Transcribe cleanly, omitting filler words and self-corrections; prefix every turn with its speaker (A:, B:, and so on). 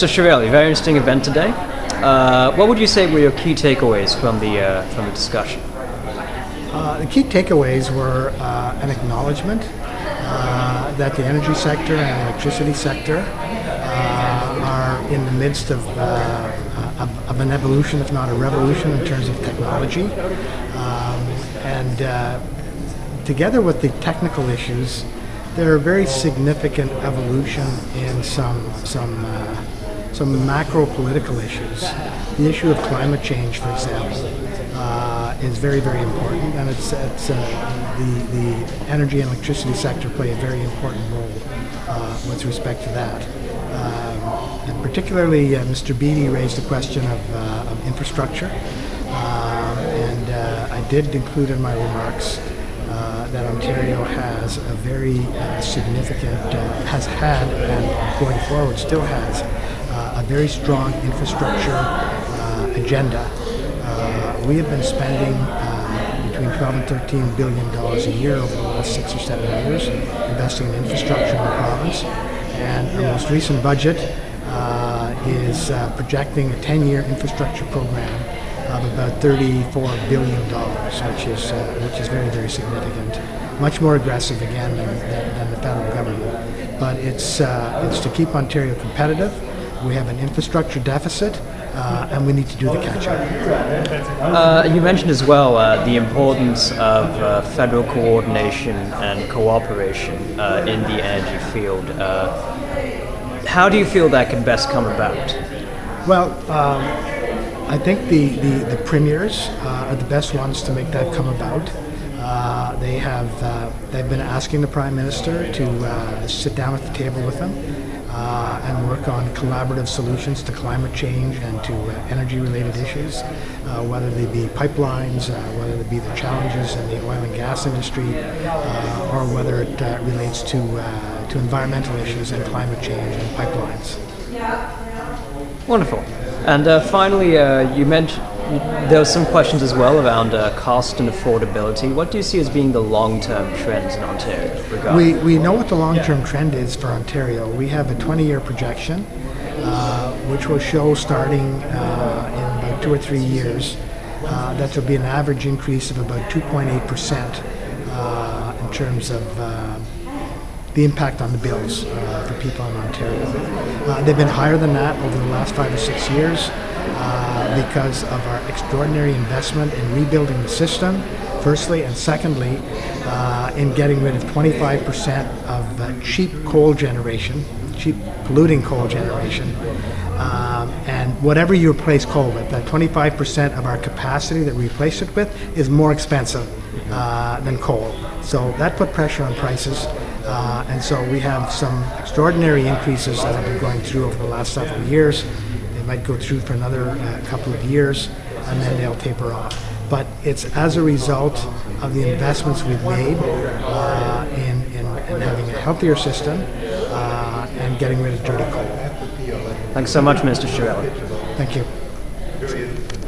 A: Mr. Chiarelli, very interesting event today. What would you say were your key takeaways from the discussion?
B: The key takeaways were an acknowledgement that the energy sector and the electricity sector are in the midst of an evolution, if not a revolution, in terms of technology. Together with the technical issues, there are very significant evolution in some macro political issues. The issue of climate change, for example, is very, very important, and it's the energy and electricity sector play a very important role with respect to that. And particularly, Mr. Beattie raised the question of infrastructure, and I did include in my remarks that Ontario has a very significant, has had, and going forward still has, a very strong infrastructure agenda. We have been spending between $12 and $13 billion a year over the last 6 or 7 years investing in infrastructure in the province, and our most recent budget is projecting a 10-year infrastructure program of about $34 billion, which is very, very significant. Much more aggressive again than the federal government. But it's to keep Ontario competitive. We have an infrastructure deficit, and we need to do the catch-up.
A: You mentioned as well the importance of federal coordination and cooperation in the energy field. How do you feel that can best come about?
B: Well, I think the premiers are the best ones to make that come about. They've been asking the Prime Minister to sit down at the table with them and work on collaborative solutions to climate change and to energy-related issues, whether they be pipelines, whether they be the challenges in the oil and gas industry, or whether it relates to environmental issues and climate change and pipelines.
A: Wonderful. And finally, you mentioned there were some questions as well around cost and affordability. What do you see as being the long-term trends in Ontario?
B: We know what the long-term trend is for Ontario. We have a 20-year projection, which will show starting in about 2 or 3 years that there will be an average increase of about 2.8% in terms of the impact on the bills for people in Ontario. They've been higher than that over the last 5 or 6 years because of our extraordinary investment in rebuilding the system, firstly, and secondly, in getting rid of 25% of cheap coal generation, cheap polluting coal generation. And whatever you replace coal with, that 25% of our capacity that we replace it with is more expensive than coal. So that put pressure on prices. And so we have some extraordinary increases that have been going through over the last several years. They might go through for another couple of years, and then they'll taper off. But it's as a result of the investments we've made in having a healthier system and getting rid of dirty coal.
A: Thanks so much, Mr. Chiarelli.
B: Thank you.